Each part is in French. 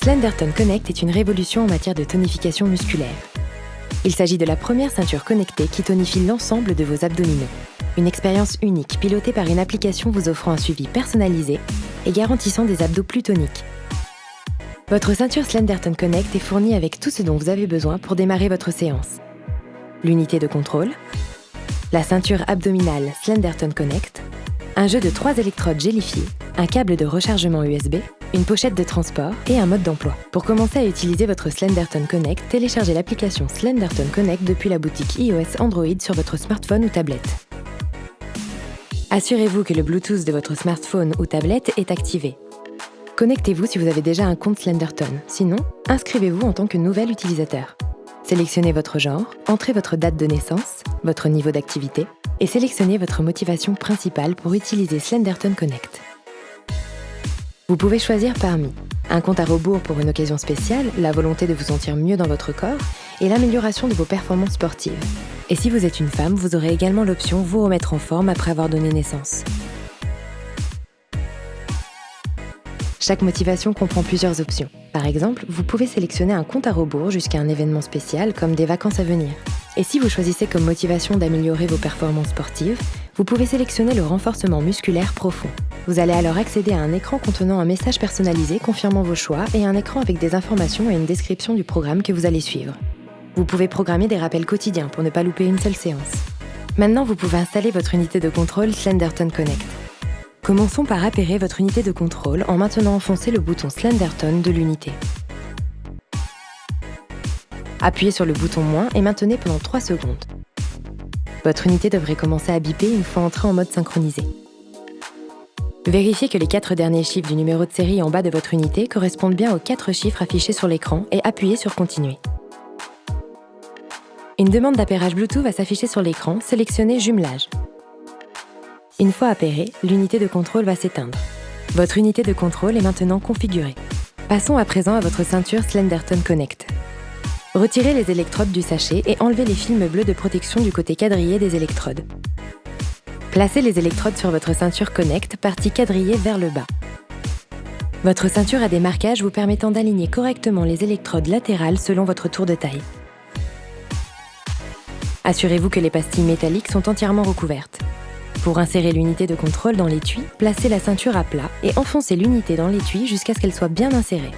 Slenderton Connect est une révolution en matière de tonification musculaire. Il s'agit de la première ceinture connectée qui tonifie l'ensemble de vos abdominaux. Une expérience unique pilotée par une application vous offrant un suivi personnalisé et garantissant des abdos plus toniques. Votre ceinture Slenderton Connect est fournie avec tout ce dont vous avez besoin pour démarrer votre séance. L'unité de contrôle, la ceinture abdominale Slenderton Connect, un jeu de 3 électrodes gélifiées, un câble de rechargement USB, une pochette de transport et un mode d'emploi. Pour commencer à utiliser votre Slenderton Connect, téléchargez l'application Slenderton Connect depuis la boutique iOS Android sur votre smartphone ou tablette. Assurez-vous que le Bluetooth de votre smartphone ou tablette est activé. Connectez-vous si vous avez déjà un compte Slenderton. Sinon, inscrivez-vous en tant que nouvel utilisateur. Sélectionnez votre genre, entrez votre date de naissance, votre niveau d'activité et sélectionnez votre motivation principale pour utiliser Slenderton Connect. Vous pouvez choisir parmi un compte à rebours pour une occasion spéciale, la volonté de vous sentir mieux dans votre corps et l'amélioration de vos performances sportives. Et si vous êtes une femme, vous aurez également l'option vous remettre en forme après avoir donné naissance. Chaque motivation comprend plusieurs options. Par exemple, vous pouvez sélectionner un compte à rebours jusqu'à un événement spécial comme des vacances à venir. Et si vous choisissez comme motivation d'améliorer vos performances sportives, vous pouvez sélectionner le renforcement musculaire profond. Vous allez alors accéder à un écran contenant un message personnalisé confirmant vos choix et un écran avec des informations et une description du programme que vous allez suivre. Vous pouvez programmer des rappels quotidiens pour ne pas louper une seule séance. Maintenant, vous pouvez installer votre unité de contrôle Slenderton Connect. Commençons par appairer votre unité de contrôle en maintenant enfoncé le bouton Slenderton de l'unité. Appuyez sur le bouton moins et maintenez pendant 3 secondes. Votre unité devrait commencer à biper une fois entrée en mode synchronisé. Vérifiez que les 4 derniers chiffres du numéro de série en bas de votre unité correspondent bien aux 4 chiffres affichés sur l'écran et appuyez sur Continuer. Une demande d'appairage Bluetooth va s'afficher sur l'écran, sélectionnez Jumelage. Une fois appairée, l'unité de contrôle va s'éteindre. Votre unité de contrôle est maintenant configurée. Passons à présent à votre ceinture Slenderton Connect. Retirez les électrodes du sachet et enlevez les films bleus de protection du côté quadrillé des électrodes. Placez les électrodes sur votre ceinture Connect, partie quadrillée vers le bas. Votre ceinture a des marquages vous permettant d'aligner correctement les électrodes latérales selon votre tour de taille. Assurez-vous que les pastilles métalliques sont entièrement recouvertes. Pour insérer l'unité de contrôle dans l'étui, placez la ceinture à plat et enfoncez l'unité dans l'étui jusqu'à ce qu'elle soit bien insérée.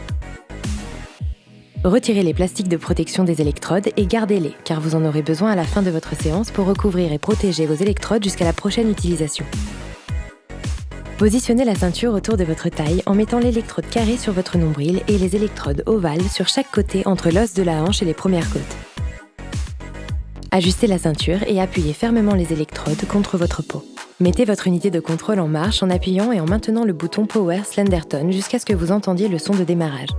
Retirez les plastiques de protection des électrodes et gardez-les, car vous en aurez besoin à la fin de votre séance pour recouvrir et protéger vos électrodes jusqu'à la prochaine utilisation. Positionnez la ceinture autour de votre taille en mettant l'électrode carrée sur votre nombril et les électrodes ovales sur chaque côté entre l'os de la hanche et les premières côtes. Ajustez la ceinture et appuyez fermement les électrodes contre votre peau. Mettez votre unité de contrôle en marche en appuyant et en maintenant le bouton Power Slenderton jusqu'à ce que vous entendiez le son de démarrage.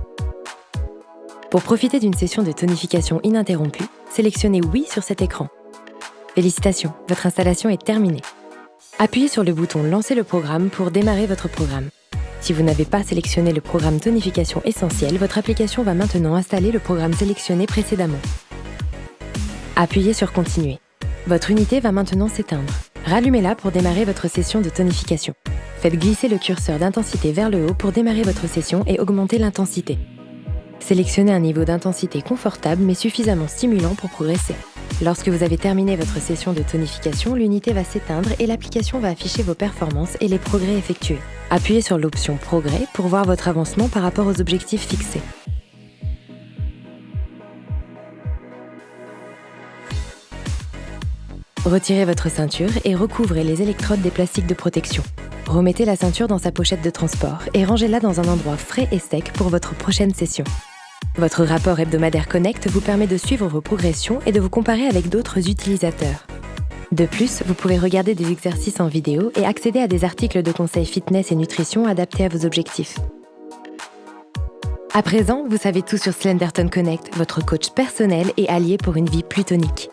Pour profiter d'une session de tonification ininterrompue, sélectionnez Oui sur cet écran. Félicitations, votre installation est terminée. Appuyez sur le bouton Lancer le programme pour démarrer votre programme. Si vous n'avez pas sélectionné le programme Tonification Essentielle, votre application va maintenant installer le programme sélectionné précédemment. Appuyez sur Continuer. Votre unité va maintenant s'éteindre. Rallumez-la pour démarrer votre session de tonification. Faites glisser le curseur d'intensité vers le haut pour démarrer votre session et augmenter l'intensité. Sélectionnez un niveau d'intensité confortable mais suffisamment stimulant pour progresser. Lorsque vous avez terminé votre session de tonification, l'unité va s'éteindre et l'application va afficher vos performances et les progrès effectués. Appuyez sur l'option Progrès pour voir votre avancement par rapport aux objectifs fixés. Retirez votre ceinture et recouvrez les électrodes des plastiques de protection. Remettez la ceinture dans sa pochette de transport et rangez-la dans un endroit frais et sec pour votre prochaine session. Votre rapport hebdomadaire Connect vous permet de suivre vos progressions et de vous comparer avec d'autres utilisateurs. De plus, vous pouvez regarder des exercices en vidéo et accéder à des articles de conseils fitness et nutrition adaptés à vos objectifs. À présent, vous savez tout sur Slenderton Connect, votre coach personnel et allié pour une vie plus tonique.